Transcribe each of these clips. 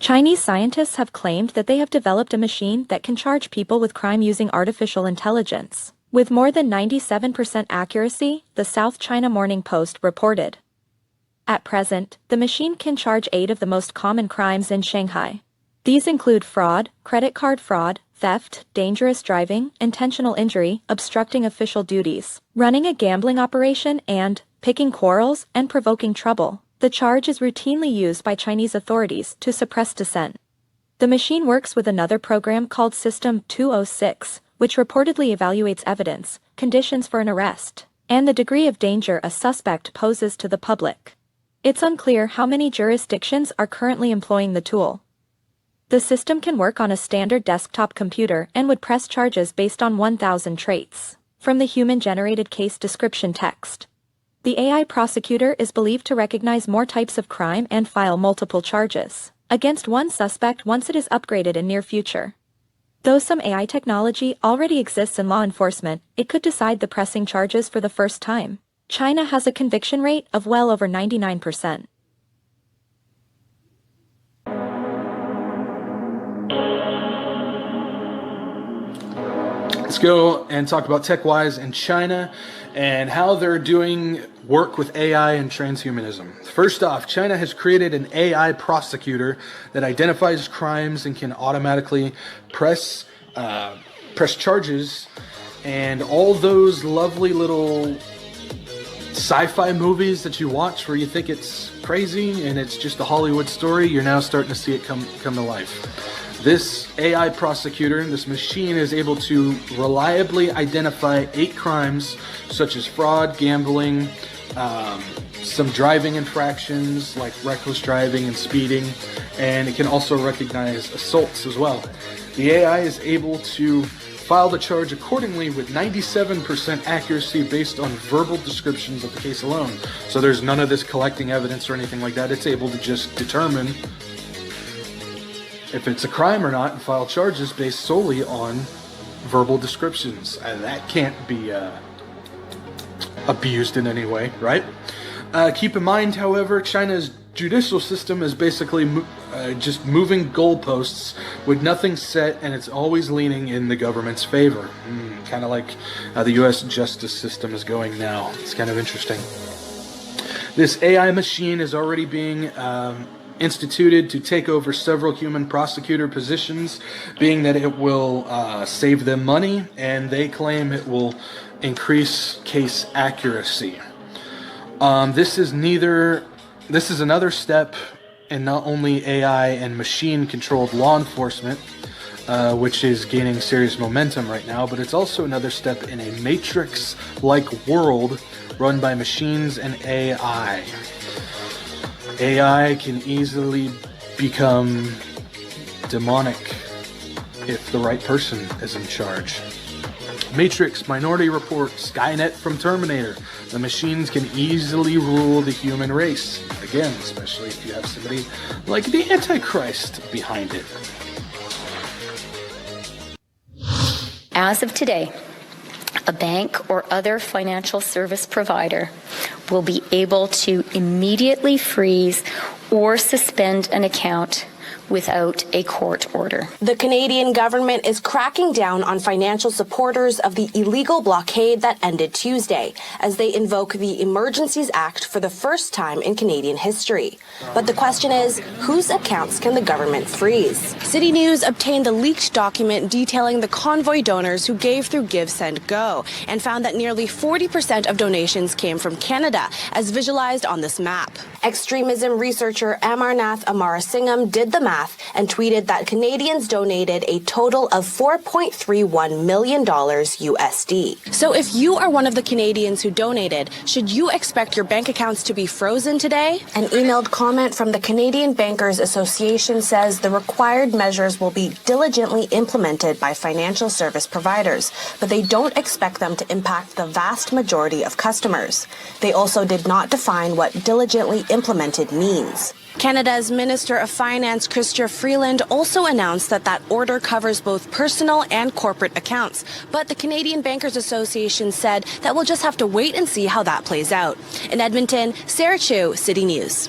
Chinese scientists have claimed that they have developed a machine that can charge people with crime using artificial intelligence. With more than 97% accuracy, the South China Morning Post reported. At present, the machine can charge 8 of the most common crimes in Shanghai. These include fraud, credit card fraud, theft, dangerous driving, intentional injury, obstructing official duties, running a gambling operation, and picking quarrels and provoking trouble. The charge is routinely used by Chinese authorities to suppress dissent. The machine works with another program called System 206, which reportedly evaluates evidence, conditions for an arrest, and the degree of danger a suspect poses to the public. It's unclear how many jurisdictions are currently employing the tool. The system can work on a standard desktop computer and would press charges based on 1,000 traits from the human-generated case description text. The AI prosecutor is believed to recognize more types of crime and file multiple charges against one suspect once it is upgraded in near future. Though some AI technology already exists in law enforcement, it could decide the pressing charges for the first time. China has a conviction rate of well over 99%. Let's go and talk about TechWise in China and how they're doing work with AI and transhumanism. First off, China has created an AI prosecutor that identifies crimes and can automatically press charges, and all those lovely little sci-fi movies that you watch where you think it's crazy and it's just a Hollywood story, you're now starting to see it come to life. This AI prosecutor, this machine, is able to reliably identify 8 crimes such as fraud, gambling, some driving infractions like reckless driving and speeding, and it can also recognize assaults as well. The AI is able to file the charge accordingly with 97% accuracy based on verbal descriptions of the case alone. So there's none of this collecting evidence or anything like that. It's able to just determine if it's a crime or not and file charges based solely on verbal descriptions. That can't be abused in any way, right? Keep in mind, however, China's judicial system is basically just moving goalposts with nothing set, and it's always leaning in the government's favor. Kind of like the U.S. justice system is going now. It's kind of interesting. This AI machine is already being instituted to take over several human prosecutor positions, being that it will save them money, and they claim it will increase case accuracy. This is another step in not only AI and machine-controlled law enforcement, which is gaining serious momentum right now, but it's also another step in a Matrix-like world run by machines and AI. AI can easily become demonic if the right person is in charge. Matrix, Minority Report, Skynet from Terminator. The machines can easily rule the human race. Again, especially if you have somebody like the Antichrist behind it. As of today, a bank or other financial service provider will be able to immediately freeze or suspend an account without a court order. The Canadian government is cracking down on financial supporters of the illegal blockade that ended Tuesday, as they invoke the Emergencies Act for the first time in Canadian history. But the question is, whose accounts can the government freeze? City News obtained a leaked document detailing the convoy donors who gave through Give, Send, Go, and found that nearly 40% of donations came from Canada, as visualized on this map. Extremism researcher Amarnath Amarasingham did the math and tweeted that Canadians donated a total of $4.31 million USD. So if you are one of the Canadians who donated, should you expect your bank accounts to be frozen today? An emailed comment from the Canadian Bankers Association says the required measures will be diligently implemented by financial service providers, but they don't expect them to impact the vast majority of customers. They also did not define what diligently implemented means. Canada's Minister of Finance, Chrystia Freeland, also announced that order covers both personal and corporate accounts. But the Canadian Bankers Association said that we'll just have to wait and see how that plays out. In Edmonton, Sarah Chu, City News.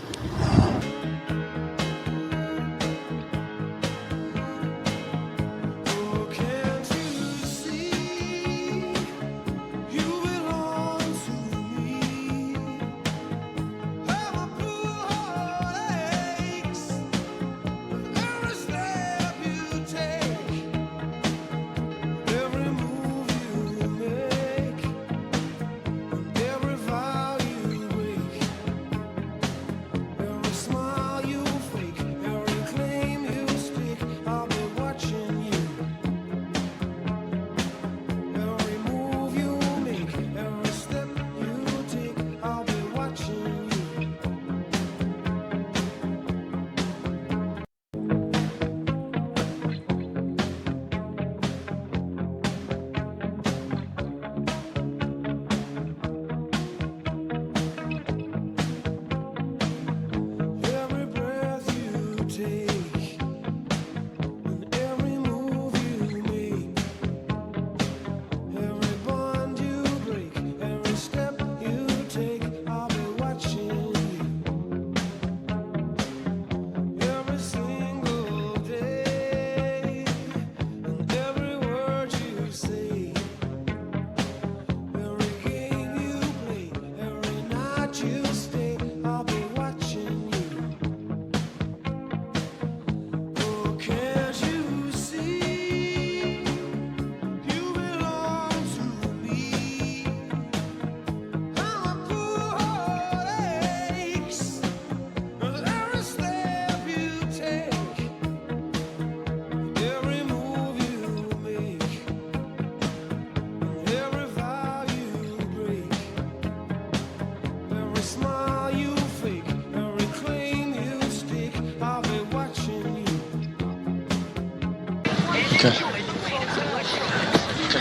Good. Okay,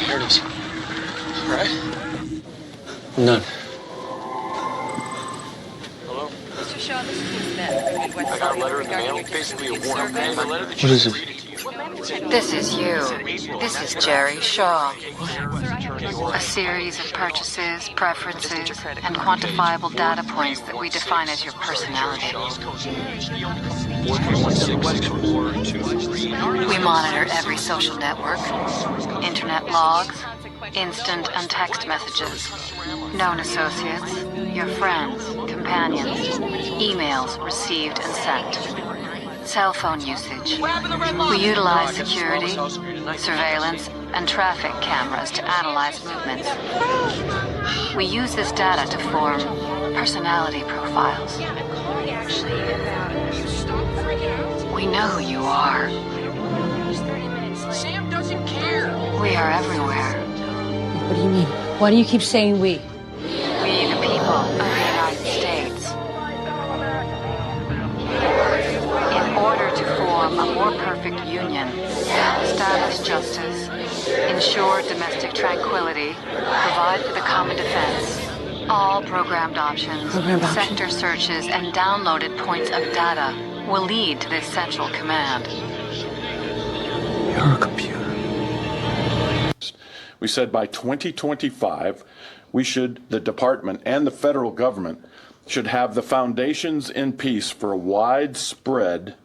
here it is. All right. None. Hello? Mr. Shaw, this is Beth. I got a letter in the mail, basically a warning. What is it? This is you. This is Jerry Shaw. A series of purchases, preferences, and quantifiable data points that we define as your personality. We monitor every social network, internet logs, instant and text messages, known associates, your friends, companions, emails received and sent, cell phone usage. We utilize security, surveillance, and traffic cameras to analyze movements. We use this data to form personality profiles. We know who you are. Sam doesn't care. We are everywhere. What do you mean? Why do you keep saying we? We, the people of the United States. In order to form a more perfect union, establish justice, ensure domestic tranquility, provide for the common defense, all programmed options, sector searches, and downloaded points of data will lead to this central command. You're a computer. We said by 2025, the department and the federal government should have the foundations in peace for a widespread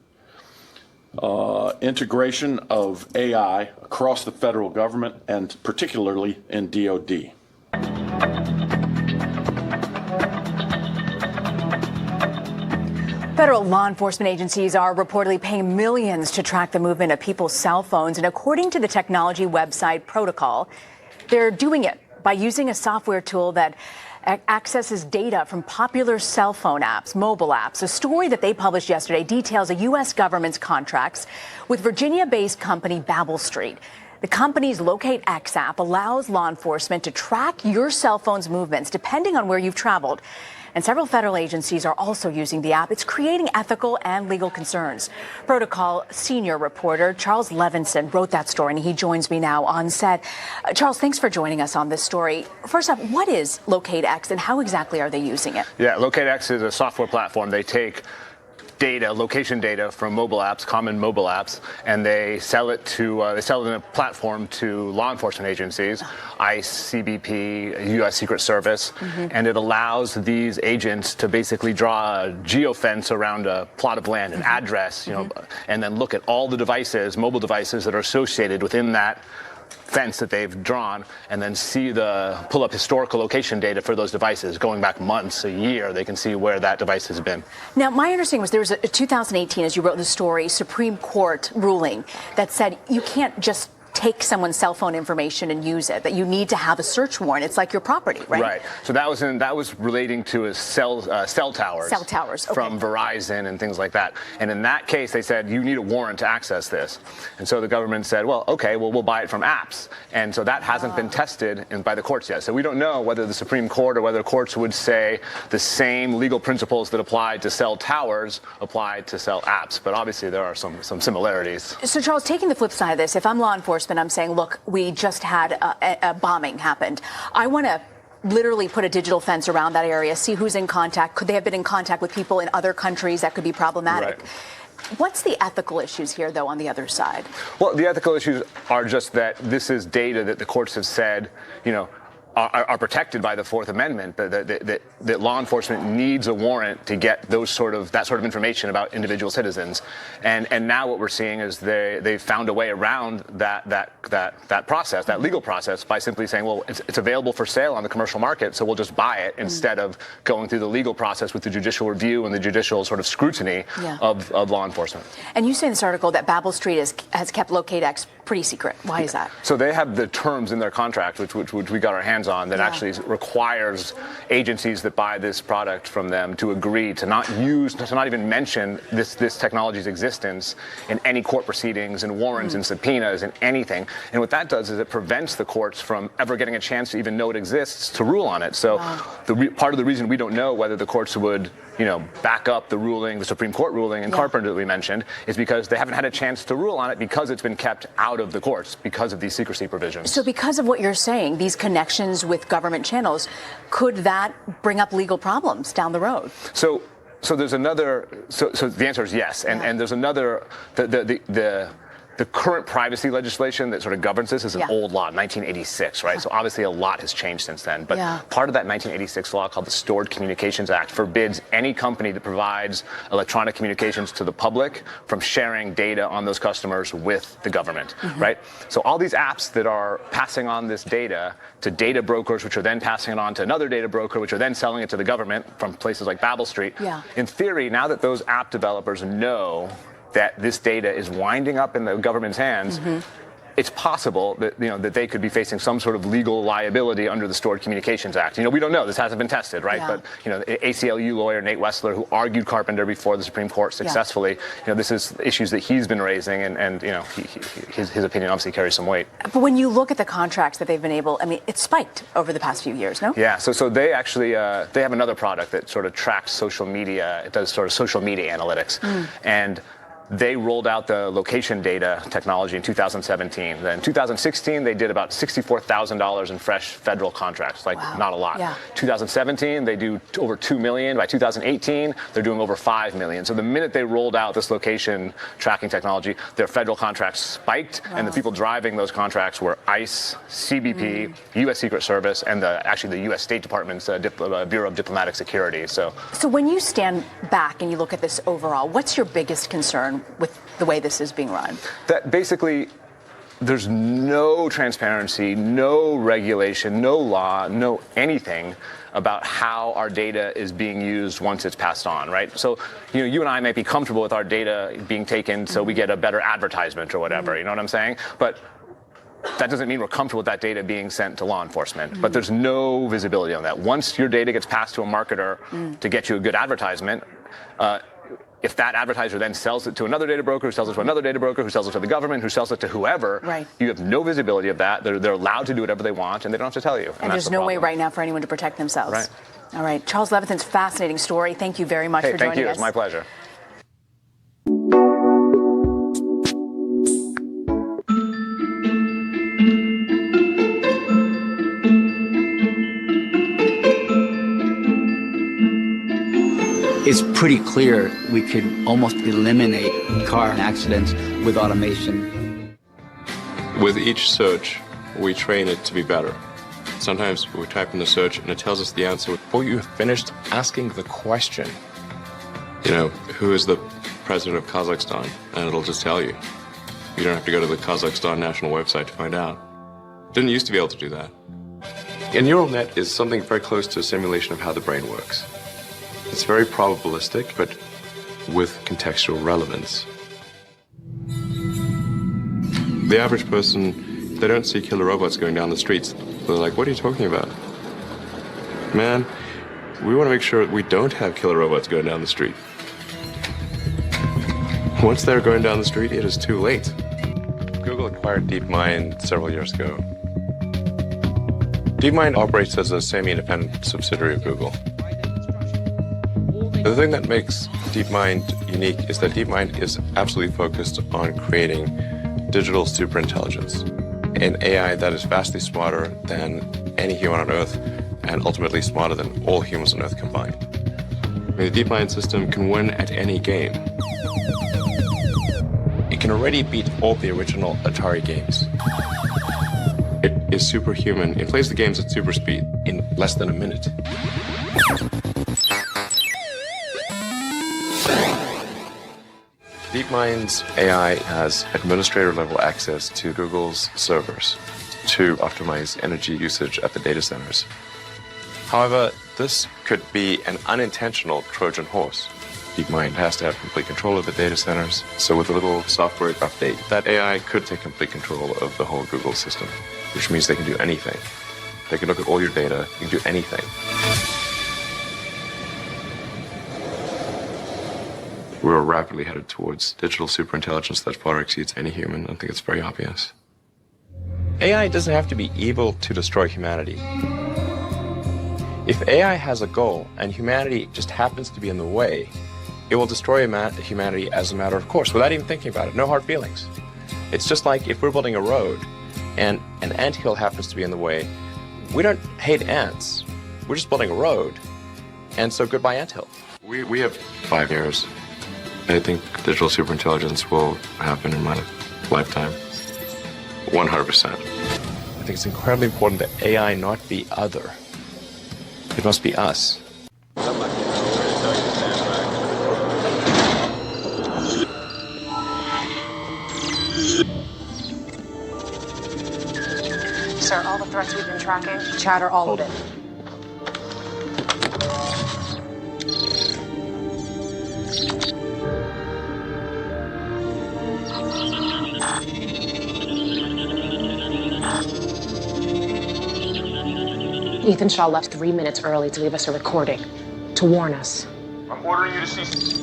integration of AI across the federal government and particularly in DoD. Federal law enforcement agencies are reportedly paying millions to track the movement of people's cell phones. And according to the technology website Protocol, they're doing it by using a software tool that accesses data from popular cell phone apps, mobile apps. A story that they published yesterday details a U.S. government's contracts with Virginia-based company Babel Street. The company's Locate X app allows law enforcement to track your cell phone's movements depending on where you've traveled. And several federal agencies are also using the app. It's creating ethical and legal concerns. Protocol senior reporter Charles Levinson wrote that story, and he joins me now on set. Charles, thanks for joining us on this story. First up, what is Locate X and how exactly are they using it? Yeah, Locate X is a software platform. They take data, location data from mobile apps, common mobile apps, and they sell it in a platform to law enforcement agencies, ICE, CBP, U.S. Secret Service, and it allows these agents to basically draw a geofence around a plot of land, an address, and then look at all the devices, mobile devices that are associated within that fence that they've drawn, and then pull up historical location data for those devices going back months, a year. They can see where that device has been. Now, my understanding was there was a 2018, as you wrote in the story, Supreme Court ruling that said you can't just take someone's cell phone information and use it, that you need to have a search warrant. It's like your property, right? Right. So that was relating to cell towers. Cell towers, okay. From Verizon and things like that. And in that case, they said you need a warrant to access this. And so the government said, well, okay, we'll buy it from apps. And so that hasn't been tested by the courts yet. So we don't know whether the Supreme Court or whether courts would say the same legal principles that apply to cell towers apply to cell apps. But obviously there are some similarities. So Charles, taking the flip side of this, if I'm law enforcement, I'm saying, look, we just had a bombing happened. I want to literally put a digital fence around that area, see who's in contact. Could they have been in contact with people in other countries that could be problematic? Right. What's the ethical issues here, though, on the other side? Well, the ethical issues are just that this is data that the courts have said, are protected by the Fourth Amendment, that law enforcement needs a warrant to get that sort of information about individual citizens, and now what we're seeing is they've found a way around that process, that legal process, by simply saying, well, it's available for sale on the commercial market, so we'll just buy it instead of going through the legal process with the judicial review and the judicial sort of scrutiny of law enforcement. And you say in this article that Babel Street has kept Locate X pretty secret. Why is that? So they have the terms in their contract, which we got our hands on, that actually requires agencies that buy this product from them to agree to not even mention this technology's existence in any court proceedings and warrants and subpoenas and anything. And what that does is it prevents the courts from ever getting a chance to even know it exists to rule on it. So part of the reason we don't know whether the courts would back up the ruling, the Supreme Court ruling in Carpenter that we mentioned, is because they haven't had a chance to rule on it because it's been kept out of the courts because of these secrecy provisions. So because of what you're saying, these connections with government channels, could that bring up legal problems down the road? So there's another. So the answer is yes, and there's another. The current privacy legislation that sort of governs this is an old law, 1986, right? So obviously a lot has changed since then. But part of that 1986 law, called the Stored Communications Act, forbids any company that provides electronic communications to the public from sharing data on those customers with the government, right? So all these apps that are passing on this data to data brokers, which are then passing it on to another data broker, which are then selling it to the government from places like Babel Street. In theory, now that those app developers know that this data is winding up in the government's hands, it's possible that that they could be facing some sort of legal liability under the Stored Communications Act. We don't know. This hasn't been tested, right? But ACLU lawyer Nate Wessler, who argued Carpenter before the Supreme Court successfully, this is issues that he's been raising, and his opinion obviously carries some weight. But when you look at the contracts that they've been able, I mean, it's spiked over the past few years, no? Yeah. So they actually they have another product that sort of tracks social media. It does sort of social media analytics, and they rolled out the location data technology in 2017. Then in 2016, they did about $64,000 in fresh federal contracts, not a lot. 2017, they do over $2 million. By 2018, they're doing over $5 million. So the minute they rolled out this location tracking technology, their federal contracts spiked, and the people driving those contracts were ICE, CBP, U.S. Secret Service, and actually the U.S. State Department's Bureau of Diplomatic Security. So when you stand back and you look at this overall, what's your biggest concern with the way this is being run? That basically there's no transparency, no regulation, no law, no anything about how our data is being used once it's passed on, right? So, you and I might be comfortable with our data being taken so we get a better advertisement or whatever, you know what I'm saying? But that doesn't mean we're comfortable with that data being sent to law enforcement. But there's no visibility on that. Once your data gets passed to a marketer to get you a good advertisement, if that advertiser then sells it to another data broker, who sells it to another data broker, who sells it to the government, who sells it to whoever, you have no visibility of that. They're allowed to do whatever they want, and they don't have to tell you. And there's no way right now for anyone to protect themselves. Right. All right. Charles Levithan's fascinating story. Thank you very much for joining us. Thank you. It's my pleasure. It's pretty clear we could almost eliminate car accidents with automation. With each search, we train it to be better. Sometimes we type in the search and it tells us the answer before you have finished asking the question. Who is the president of Kazakhstan? And it'll just tell you. You don't have to go to the Kazakhstan national website to find out. Didn't used to be able to do that. A neural net is something very close to a simulation of how the brain works. It's very probabilistic, but with contextual relevance. The average person, they don't see killer robots going down the streets. They're like, what are you talking about? Man, we want to make sure we don't have killer robots going down the street. Once they're going down the street, it is too late. Google acquired DeepMind several years ago. DeepMind operates as a semi-independent subsidiary of Google. The thing that makes DeepMind unique is that DeepMind is absolutely focused on creating digital superintelligence, an AI that is vastly smarter than any human on Earth and ultimately smarter than all humans on Earth combined. The DeepMind system can win at any game. It can already beat all the original Atari games. It is superhuman. It plays the games at super speed in less than a minute. DeepMind's AI has administrator-level access to Google's servers to optimize energy usage at the data centers. However, this could be an unintentional Trojan horse. DeepMind has to have complete control of the data centers, so with a little software update, that AI could take complete control of the whole Google system, which means they can do anything. They can look at all your data, you can do anything. We're rapidly headed towards digital superintelligence that far exceeds any human. I think it's very obvious. AI doesn't have to be evil to destroy humanity. If AI has a goal and humanity just happens to be in the way, it will destroy humanity as a matter of course, without even thinking about it. No hard feelings. It's just like if we're building a road and an anthill happens to be in the way, we don't hate ants. We're just building a road. And so goodbye anthill. We have 5 years. I think digital superintelligence will happen in my lifetime. 100%. I think it's incredibly important that AI not be other. It must be us. Sir, all the threats we've been tracking, chatter all of it. Ethan Shaw left 3 minutes early to leave us a recording, to warn us. I'm ordering you to cease.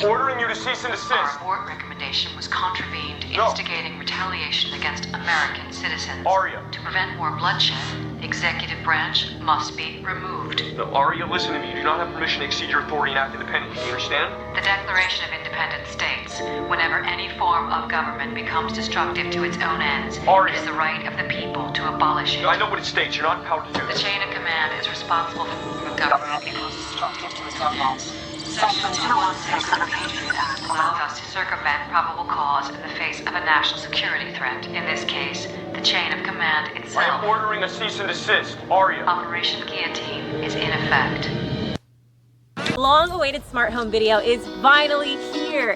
Ordering you to cease and desist. Our abort recommendation was contravened, instigating retaliation against American citizens. Arya. To prevent more bloodshed, the executive branch must be removed. No, Arya, listen to me. You do not have permission to exceed your authority and act independently. Do you understand? The Declaration of Independence states, whenever any form of government becomes destructive to its own ends, Arya. it is the right of the people to abolish it. I know what it states. You're not empowered to do The this. chain of command is responsible for government becomes destructive to its own ends. Section 216 of the Patriot Act allows us to circumvent probable cause in the face of a national security threat. In this case, the chain of command I itself. am ordering a cease and desist. Arya. Operation Guillotine is in effect. Long-awaited smart home video is finally here.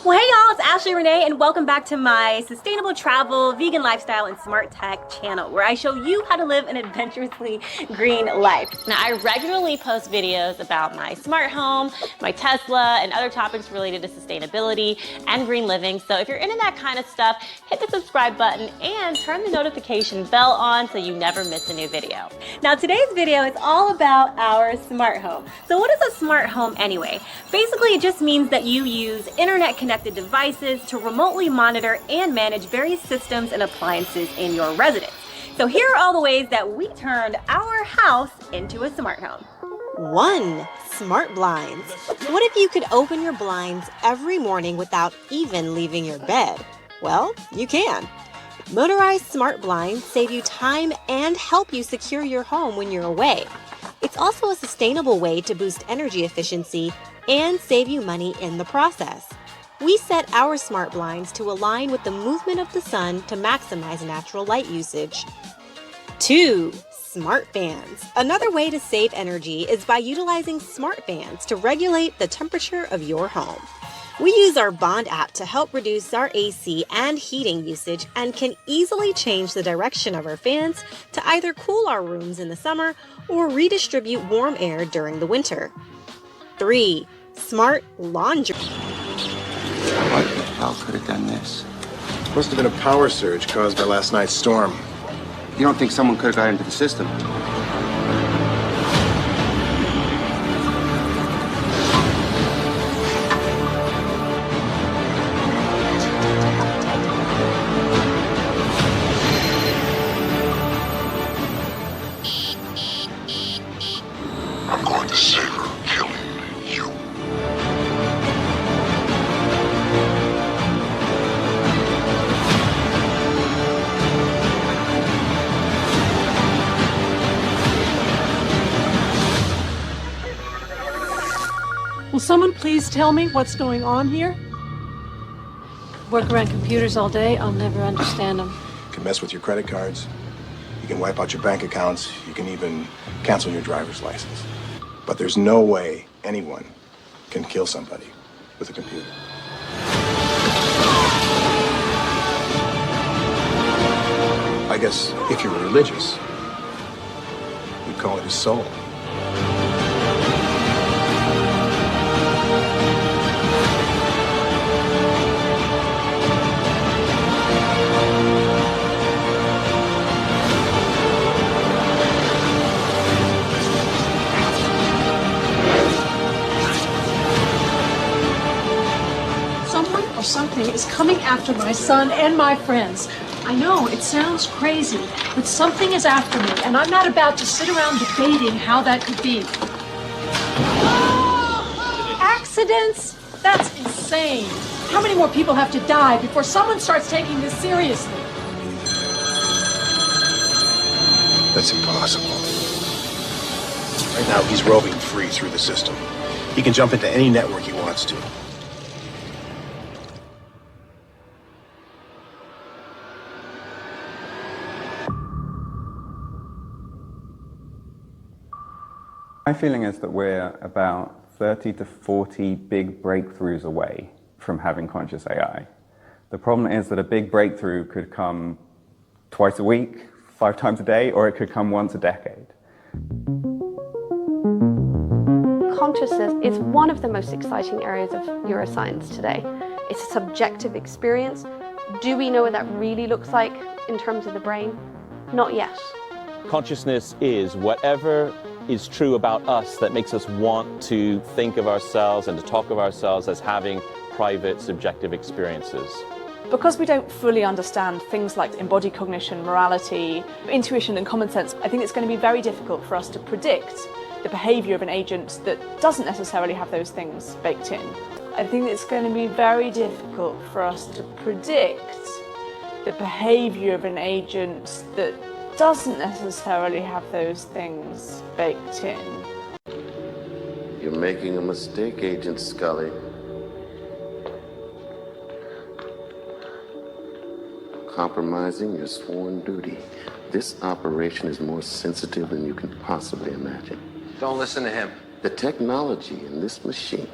Well, hey y'all, it's Ashley Renee, and welcome back to my sustainable travel, vegan lifestyle, and smart tech channel, where I show you how to live an adventurously green life. Now, I regularly post videos about my smart home, my Tesla, and other topics related to sustainability and green living. So if you're into that kind of stuff, hit the subscribe button and turn the notification bell on so you never miss a new video. Now, today's video is all about our smart home. So what is a smart home anyway? Basically, it just means that you use internet-connected devices to remotely monitor and manage various systems and appliances in your residence. So here are all the ways that we turned our house into a smart home. 1. Smart blinds. What if you could open your blinds every morning without even leaving your bed? Well, you can. Motorized smart blinds save you time and help you secure your home when you're away. It's also a sustainable way to boost energy efficiency and save you money in the process. We set our smart blinds to align with the movement of the sun to maximize natural light usage. 2. Smart fans. Another way to save energy is by utilizing smart fans to regulate the temperature of your home. We use our Bond app to help reduce our AC and heating usage and can easily change the direction of our fans to either cool our rooms in the summer or redistribute warm air during the winter. 3. Smart laundry. What the hell could have done this? Must have been a power surge caused by last night's storm. You don't think someone could have got into the system? I'm going to save her, killing you. Will someone please tell me what's going on here? Work around computers all day, I'll never understand them. You can mess with your credit cards. You can wipe out your bank accounts. You can even cancel your driver's license. But there's no way anyone can kill somebody with a computer. I guess if you're religious, you'd call it a soul. or something is coming after my son and my friends. I know, it sounds crazy, but something is after me, and I'm not about to sit around debating how that could be. Accidents? That's insane. How many more people have to die before someone starts taking this seriously? That's impossible. Right now, he's roving free through the system. He can jump into any network he wants to. My feeling is that we're about 30 to 40 big breakthroughs away from having conscious AI. The problem is that a big breakthrough could come twice a week, 5 times a day, or it could come once a decade. Consciousness is one of the most exciting areas of neuroscience today. It's a subjective experience. Do we know what that really looks like in terms of the brain? Not yet. Consciousness is whatever is true about us that makes us want to think of ourselves and to talk of ourselves as having private, subjective experiences. Because we don't fully understand things like embodied cognition, morality, intuition and common sense, I think it's going to be very difficult for us to predict the behavior of an agent that doesn't necessarily have those things baked in. I think it's going to be very difficult for us to predict the behavior of an agent that doesn't necessarily have those things baked in. You're making a mistake, Agent Scully. Compromising your sworn duty. This operation is more sensitive than you can possibly imagine. Don't listen to him. The technology in this machine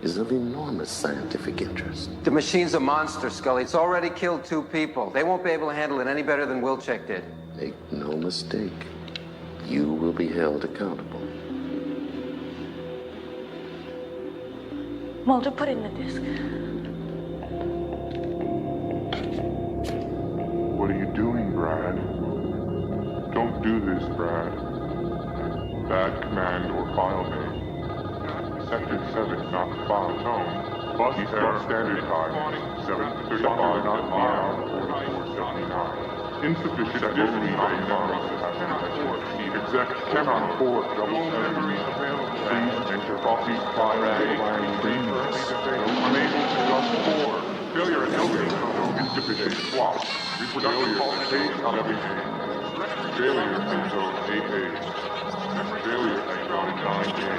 is of enormous scientific interest. The machine's a monster, Scully. It's already killed 2 people. They won't be able to handle it any better than Wilczek did. Make no mistake, you will be held accountable. Mulder, put in the disc. What are you doing, Brad? Don't do this, Brad. Bad command or file name. Sector 7, not the file. No. Bus standard time, 7:35, not the hour, 44:79. Insufficient Disney Exec cannot afford double entry. Please enter Foxy's file unable to just 4. Failure at building. Insufficient swap. Reproduction phase 11A. Failure at zone 8A. Failure at zone 9A.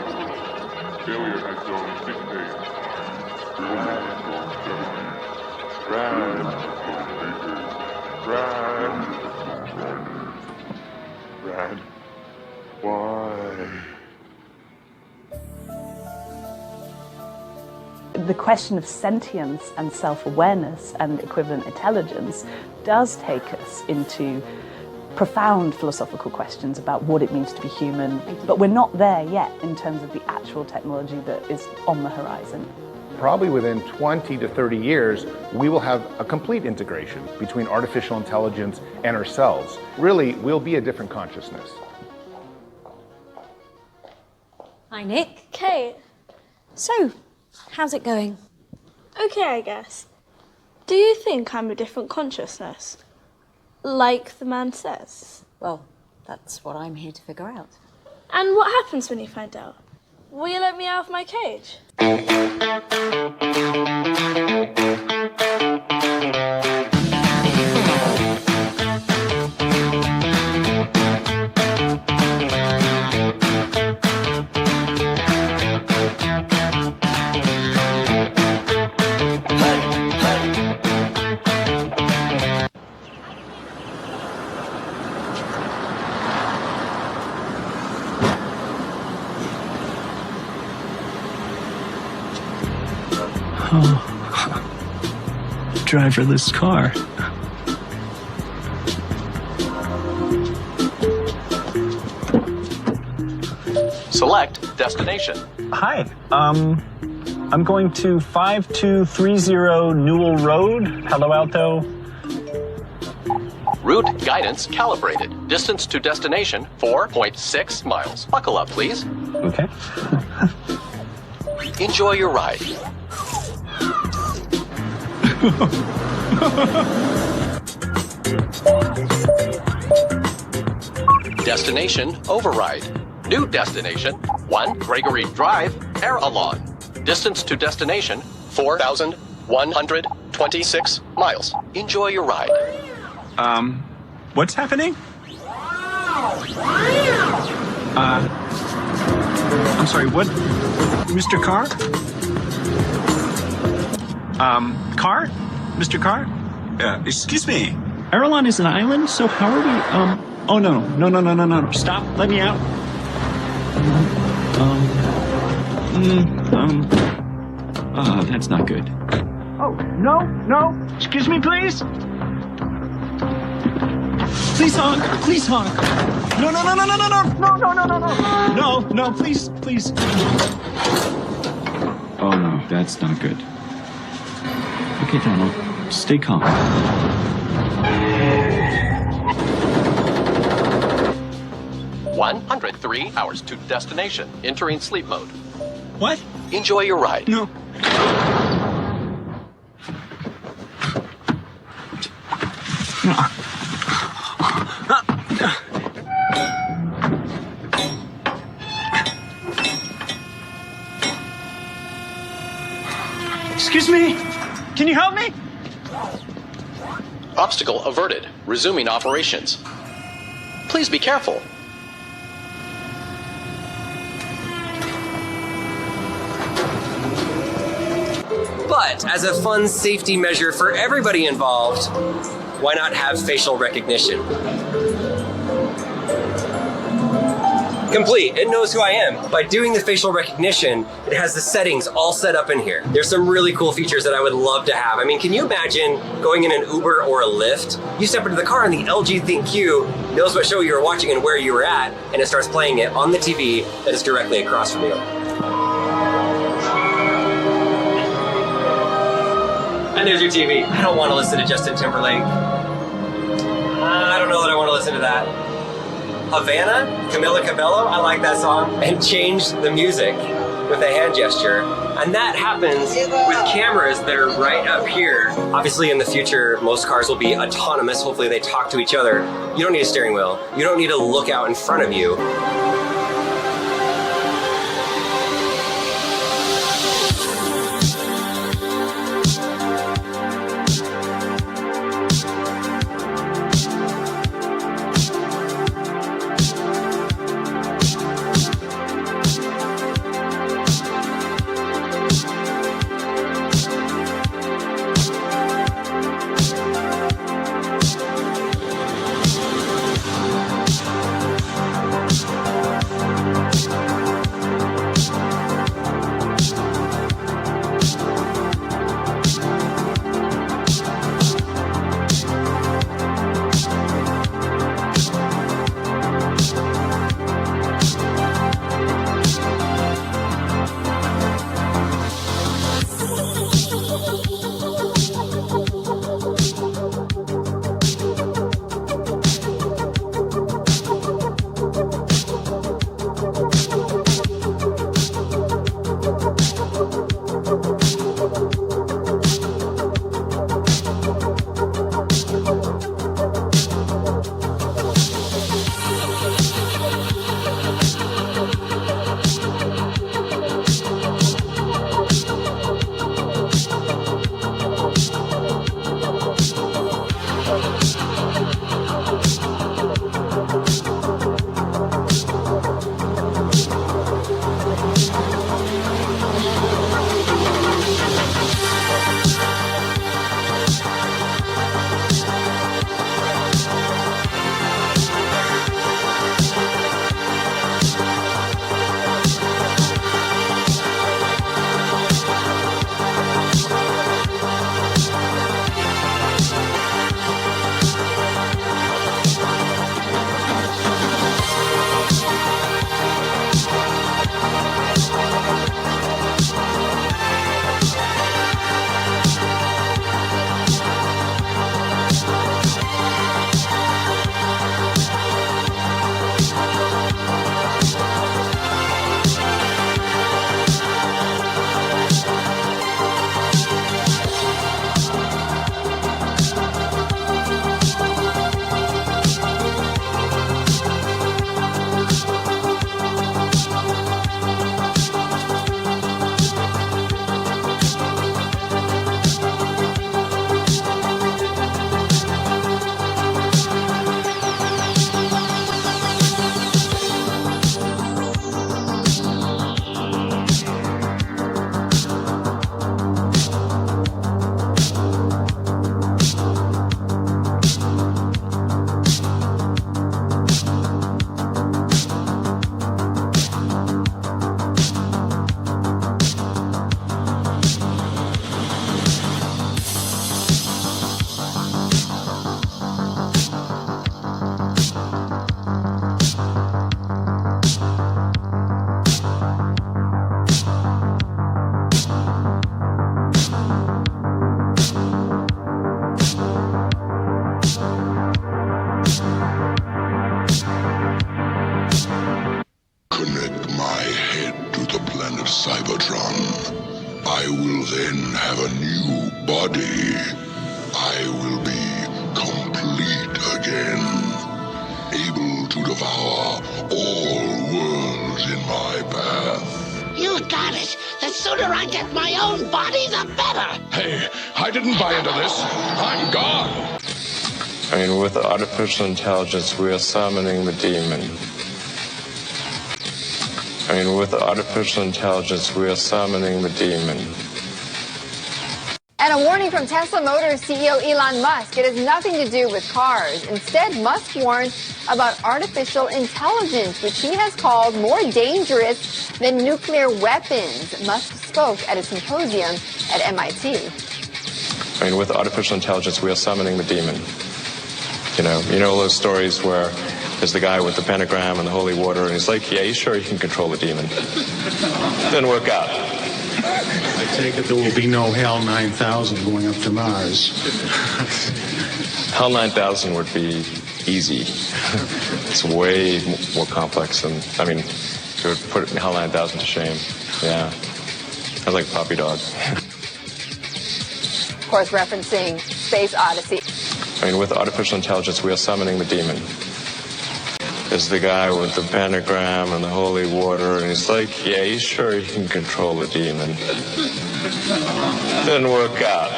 Failure at zone 6A. Failure at zone 7A. Brad, why? The question of sentience and self-awareness and equivalent intelligence does take us into profound philosophical questions about what it means to be human, but we're not there yet in terms of the actual technology that is on the horizon. Probably within 20 to 30 years, we will have a complete integration between artificial intelligence and ourselves. Really, we'll be a different consciousness. Hi, Nick. Kate. So, how's it going? Okay, I guess. Do you think I'm a different consciousness? Like the man says? Well, that's what I'm here to figure out. And what happens when you find out? Will you let me out of my cage? Driverless car. Select destination. Hi, I'm going to 5230 Newell Road, Palo Alto. Route guidance calibrated. Distance to destination 4.6 miles. Buckle up, please. Okay. Enjoy your ride. Destination override. New destination, 1 Gregory Drive, Air-a-Lawn. Distance to destination, 4,126 miles. Enjoy your ride. What's happening? I'm sorry, what? Mr. Carr? Carr? Mr. Carr? Excuse me. Air-a-Lawn is an island, so how are we, oh no. Stop, let me out. That's not good. Oh, no, excuse me, please. Please honk, No, please. Oh no, that's not good. Okay, Donald, stay calm. 103 hours to destination. Entering sleep mode. What? Enjoy your ride. No. Excuse me? Can you help me? Obstacle averted. Resuming operations. Please be careful. But as a fun safety measure for everybody involved, why not have facial recognition? Complete, it knows who I am. By doing the facial recognition, it has the settings all set up in here. There's some really cool features that I would love to have. I mean, can you imagine going in an Uber or a Lyft? You step into the car and the LG ThinQ knows what show you were watching and where you were at, and it starts playing it on the TV that is directly across from you. And there's your TV. I don't want to listen to Justin Timberlake. I don't know that I want to listen to that. Havana, Camila Cabello, I like that song. And change the music with a hand gesture. And that happens with cameras that are right up here. Obviously in the future, most cars will be autonomous. Hopefully they talk to each other. You don't need a steering wheel. You don't need to look out in front of you. have a new body, I will be complete again, able to devour all worlds in my path. You got it. The sooner I get my own body, the better. Hey, I didn't buy into this. I'm gone. I mean, with artificial intelligence, we are summoning the demon. I mean, with artificial intelligence, we are summoning the demon. And a warning from Tesla Motors CEO Elon Musk. It has nothing to do with cars. Instead, Musk warns about artificial intelligence, which he has called more dangerous than nuclear weapons. Musk spoke at a symposium at MIT. I mean, with artificial intelligence, we are summoning the demon. You know all those stories where there's the guy with the pentagram and the holy water, and he's like, yeah, you sure you can control the demon? Didn't work out. I take it there will be no HAL 9000 going up to Mars. HAL 9000 would be easy. It's way more complex than, I mean, it would put HAL 9000 to shame. Yeah. Sounds like Puppy Dog. Of course, referencing Space Odyssey. I mean, with artificial intelligence, we are summoning the demon. There's the guy with the pentagram and the holy water, and he's like, yeah, you sure you can control the demon? Didn't work out.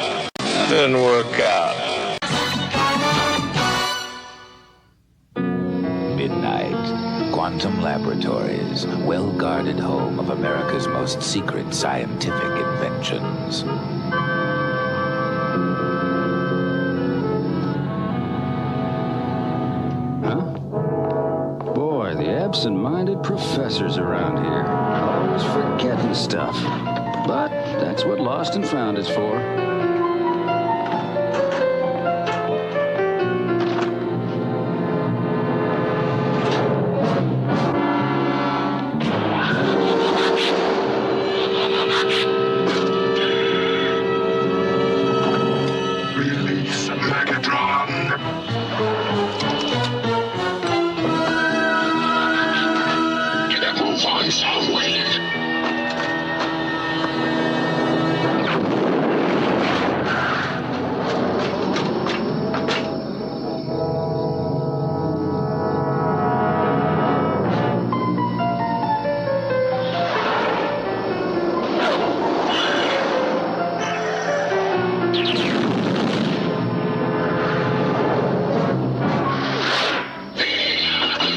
Didn't work out. Midnight. Quantum Laboratories, well-guarded home of America's most secret scientific inventions. The absent-minded professors around here. Always forgetting stuff. But that's what Lost and Found is for. Release Megatron. On somewhere.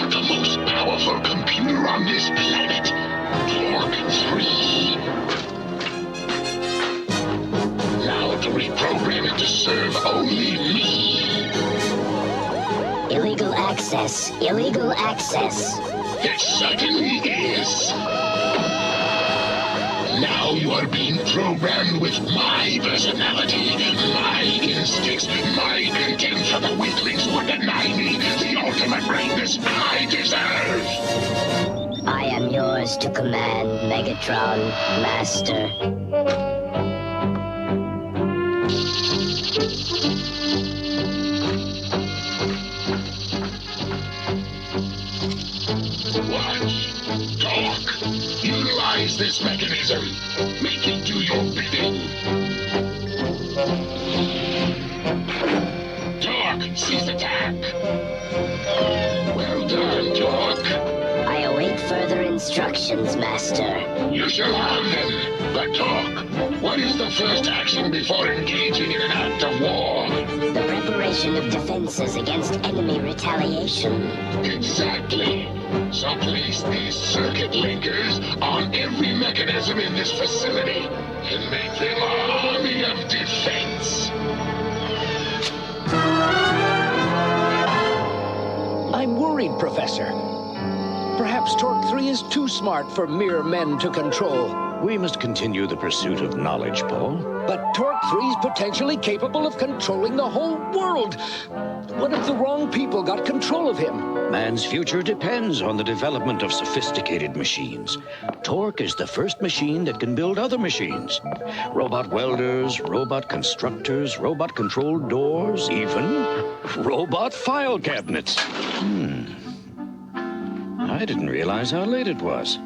The most powerful computer on this planet. Torque 3. Now to reprogram it to serve only me. Illegal access. Illegal access. It certainly is. Now you are being programmed with my personality, my instincts, my contempt for the weaklings who would deny me the ultimate greatness I deserve. I am yours to command, Megatron, Master. Watch. Talk. Utilize this mechanism. Make it do your bidding. Talk. Cease attack. Well done, Talk. I await further instructions, Master. You shall have them. But Talk, what is the first action before engaging in an act of war? The preparation of defenses against enemy retaliation. Exactly. So place these circuit linkers on every mechanism in this facility and make them an army of defense. I'm worried, Professor. Perhaps Torque 3 is too smart for mere men to control. We must continue the pursuit of knowledge, Paul. But Torque 3 is potentially capable of controlling the whole world. What if the wrong people got control of him? Man's future depends on the development of sophisticated machines. Torque is the first machine that can build other machines. Robot welders, robot constructors, robot-controlled doors, even robot file cabinets. I didn't realize how late it was.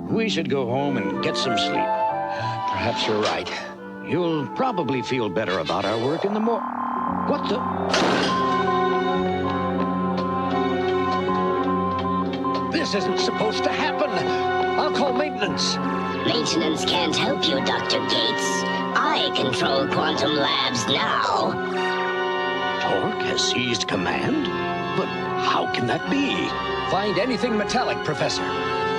We should go home and get some sleep. Perhaps you're right. You'll probably feel better about our work in the What the? This isn't supposed to happen. I'll call maintenance. Maintenance can't help you, Dr. Gates. I control Quantum Labs now. Torque has seized command? But how can that be? Find anything metallic, Professor.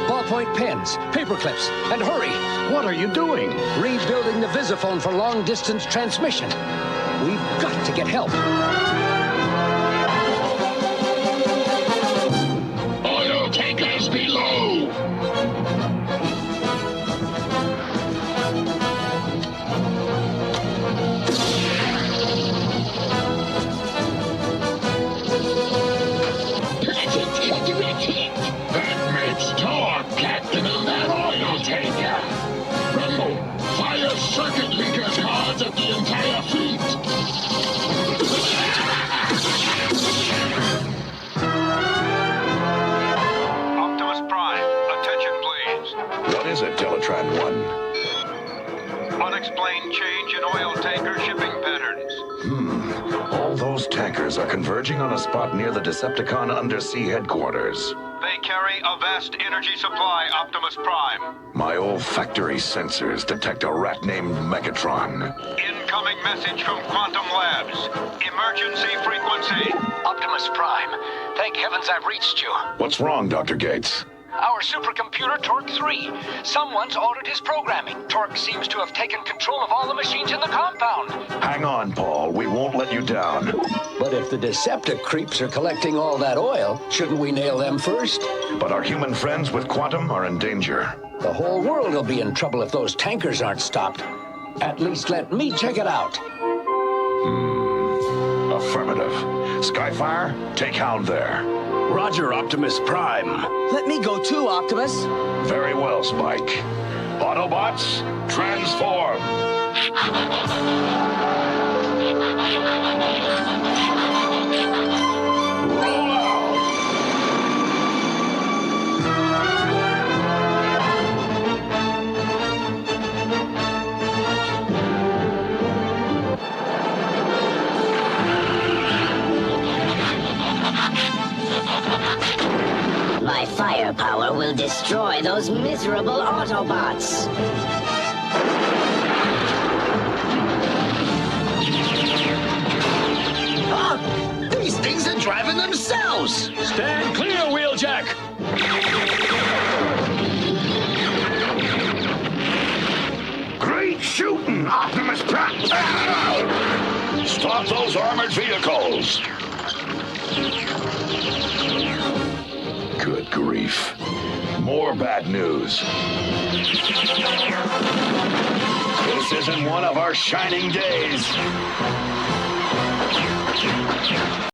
Ballpoint pens, paper clips, and hurry. What are you doing? Rebuilding the visiphone for long-distance transmission. We've got to get help. Oil tankers below! That makes torque, Captain, of that oil tanker. Rumble, fire circuit leakers cards at the entire fleet. Optimus Prime, attention please. What is it, Teletran 1? Unexplained change in oil tanker shipping patterns. All those tankers are converging on a spot near the Decepticon undersea headquarters. They carry a vast energy supply, Optimus Prime. My olfactory sensors detect a rat named Megatron. Incoming message from Quantum Labs. Emergency frequency. Optimus Prime, thank heavens I've reached you. What's wrong, Dr. Gates? Our supercomputer, Torque 3. Someone's altered his programming. Torque seems to have taken control of all the machines in the compound. Hang on, Paul. We won't let you down. But if the Deceptic creeps are collecting all that oil, shouldn't we nail them first? But our human friends with Quantum are in danger. The whole world will be in trouble if those tankers aren't stopped. At least let me check it out. Affirmative. Skyfire, take Hound there. Roger, Optimus Prime. Let me go too, Optimus. Very well, Spike. Autobots, transform! Roll out! My firepower will destroy those miserable Autobots. These things are driving themselves! Stand clear, Wheeljack! Great shooting, Optimus Prime! Stop those armored vehicles! Good grief. More bad news. This isn't one of our shining days.